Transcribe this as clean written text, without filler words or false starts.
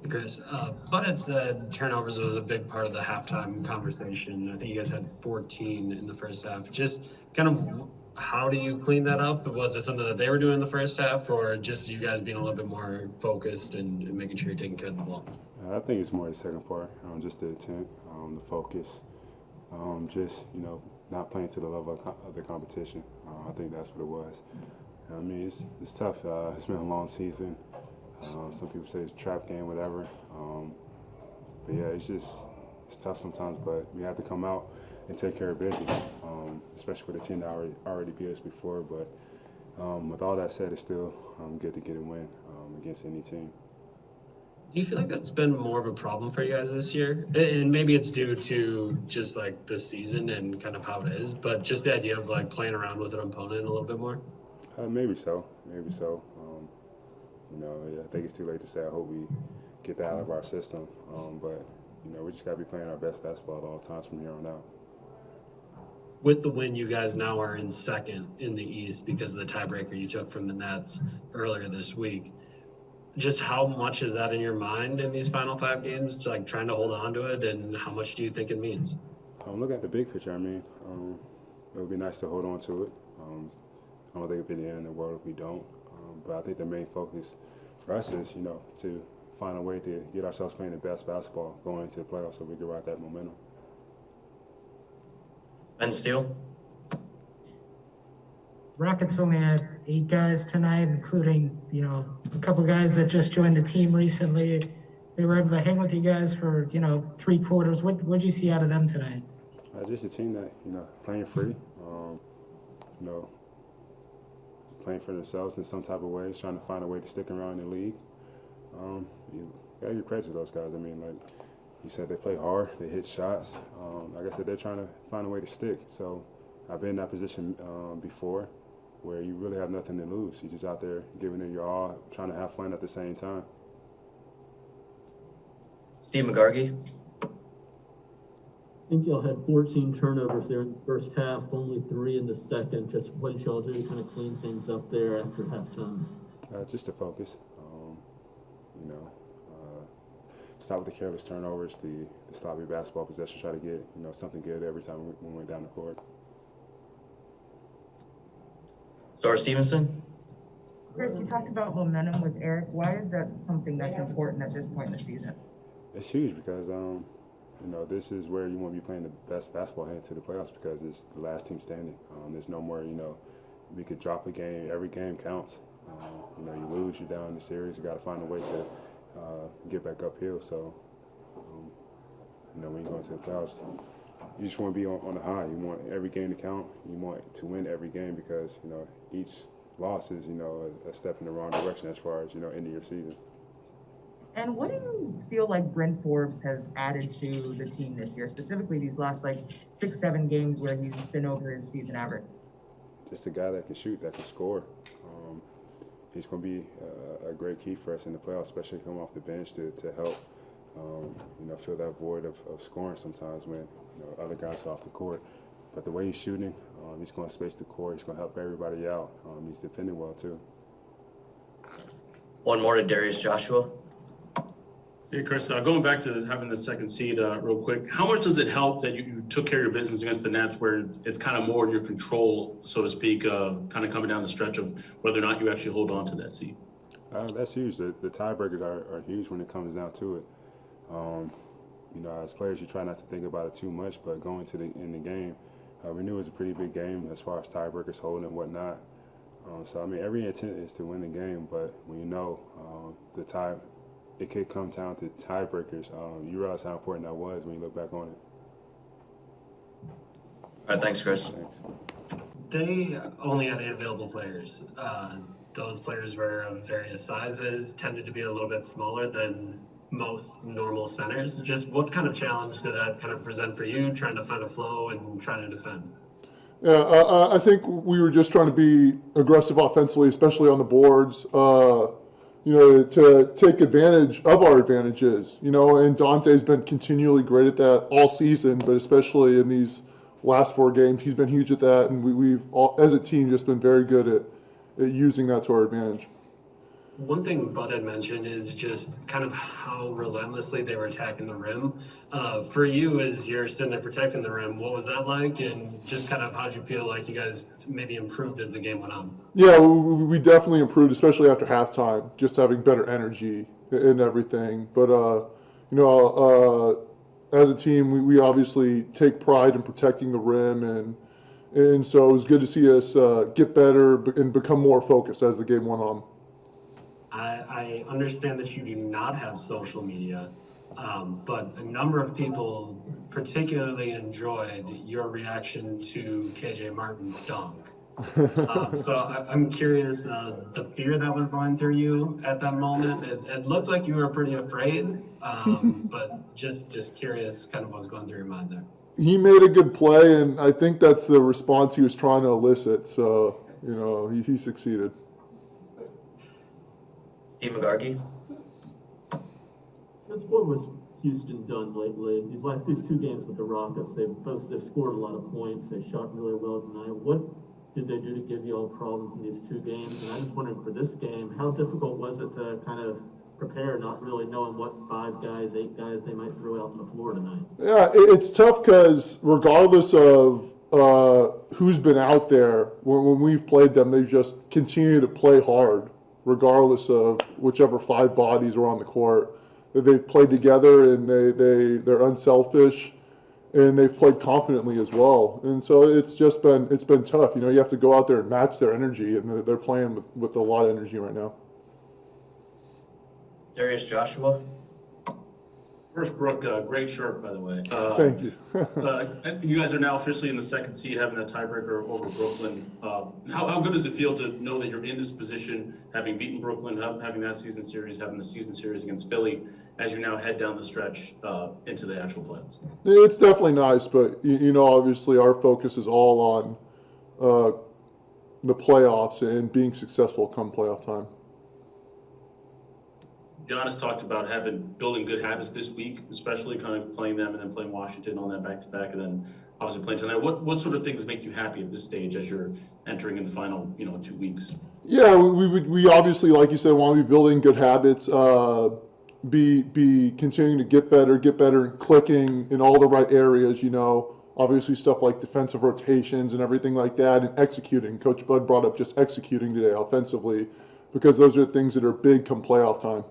Chris, Butthead said turnovers was a big part of the halftime conversation. I think you guys had 14 in the first half. Just kind of how do you clean that up? Was it something that they were doing in the first half, or just you guys being a little bit more focused and making sure you're taking care of the ball? I think it's more the second part, just the intent, the focus, just not playing to the level of the competition. I think that's what it was. I mean, it's tough. It's been a long season. Some people say it's a trap game, whatever. But yeah, it's tough sometimes. But we have to come out and take care of business, especially for the team that already beat us before. But with all that said, it's still good to get a win against any team. Do you feel like that's been more of a problem for you guys this year? And maybe it's due to just like the season and kind of how it is, but just the idea of like playing around with an opponent a little bit more? Maybe so. Maybe so. Yeah, I think it's too late to say. I hope we get that out of our system. But we just got to be playing our best basketball at all times from here on out. With the win, you guys now are in second in the East because of the tiebreaker you took from the Nets earlier this week. Just how much is that in your mind in these final 5 games, like trying to hold on to it, and how much do you think it means? Look at the big picture. I mean, it would be nice to hold on to it. I don't think it'd be the end of the world if we don't. But I think the main focus for us is, to find a way to get ourselves playing the best basketball going into the playoffs so we can ride that momentum. Ben Steele. Rockets only had 8 guys tonight, including, a couple guys that just joined the team recently. They were able to hang with you guys for, 3 quarters. What'd you see out of them tonight? Just a team that, playing free, playing for themselves in some type of ways, trying to find a way to stick around in the league. You got to give credit to those guys. I mean, like you said, they play hard, they hit shots. Like I said, they're trying to find a way to stick. So I've been in that position before where you really have nothing to lose. You're just out there giving it your all, trying to have fun at the same time. Steve McGargy. I think y'all had 14 turnovers there in the first half, only 3 in the second. Just what did y'all do to kind of clean things up there after halftime? Just to focus. Stop with the careless turnovers, the sloppy basketball possession, try to get, something good every time we went down the court. Star Stevenson. Chris, you talked about momentum with Eric. Why is that something that's important at this point in the season? It's huge because, this is where you want to be playing the best basketball heading to the playoffs because it's the last team standing. There's no more, we could drop a game. Every game counts. You lose, you're down in the series. You got to find a way to get back uphill. So, when you go into the playoffs, you just want to be on the high. You want every game to count. You want to win every game because, each loss is, a step in the wrong direction as far as, ending your season. And what do you feel like Bryn Forbes has added to the team this year, specifically these last 6-7 games where he's been over his season average? Just a guy that can shoot, that can score. He's going to be a great key for us in the playoffs, especially coming off the bench to help, fill that void of scoring sometimes when other guys are off the court. But the way he's shooting, he's going to space the court. He's going to help everybody out. He's defending well too. One more to Darius Joshua. Hey, Chris, going back to having the second seed real quick, how much does it help that you took care of your business against the Nets where it's kind of more in your control, so to speak, of kind of coming down the stretch of whether or not you actually hold on to that seed? That's huge. The tiebreakers are huge when it comes down to it. As players, you try not to think about it too much, but going in the game, we knew it was a pretty big game as far as tiebreakers holding and whatnot. So, every intent is to win the game, but when the tie, it could come down to tiebreakers. You realize how important that was when you look back on it. All right, thanks, Chris. Thanks. They only had 8 available players. Those players were of various sizes, tended to be a little bit smaller than most normal centers. Just what kind of challenge did that kind of present for you, trying to find a flow and trying to defend? Yeah, I think we were just trying to be aggressive offensively, especially on the boards, to take advantage of our advantages, and Dante's been continually great at that all season, but especially in these last 4 games, he's been huge at that, and we've all, as a team, just been very good at using that to our advantage. One thing Bud had mentioned is just kind of how relentlessly they were attacking the rim. For you, as you're sitting there protecting the rim, what was that like? And just kind of how'd you feel like you guys maybe improved as the game went on? Yeah, we definitely improved, especially after halftime, just having better energy and everything. But, as a team, we obviously take pride in protecting the rim, and so it was good to see us get better and become more focused as the game went on. I understand that you do not have social media, but a number of people particularly enjoyed your reaction to KJ Martin's dunk. So I'm curious, the fear that was going through you at that moment. It looked like you were pretty afraid, but just curious, kind of what was going through your mind there. He made a good play, and I think that's the response he was trying to elicit. So, he succeeded. Steve McGarkey. What was Houston done lately? These two games with the Rockets, they've scored a lot of points. They shot really well tonight. What did they do to give you all problems in these two games? And I just wondered for this game, how difficult was it to kind of prepare, not really knowing what 5 guys, 8 guys they might throw out on the floor tonight? Yeah, it's tough because regardless of who's been out there, when we've played them, they've just continued to play hard, regardless of whichever 5 bodies are on the court. They've played together, and they're unselfish, and they've played confidently as well. And so it's been tough. You have to go out there and match their energy, and they're playing with a lot of energy right now. Darius Joshua. First, Brook, great shirt, by the way. Thank you. You guys are now officially in the second seed, having a tiebreaker over Brooklyn. How good does it feel to know that you're in this position, having beaten Brooklyn, having that season series, having the season series against Philly, as you now head down the stretch into the actual playoffs? It's definitely nice, but obviously our focus is all on the playoffs and being successful come playoff time. Giannis talked about building good habits this week, especially kind of playing them and then playing Washington on that back-to-back, and then obviously playing tonight. What sort of things make you happy at this stage as you're entering in the final 2 weeks? Yeah, we obviously, like you said, want to be building good habits, be continuing to get better and clicking in all the right areas. Obviously stuff like defensive rotations and everything like that, and executing. Coach Bud brought up just executing today offensively, because those are things that are big come playoff time.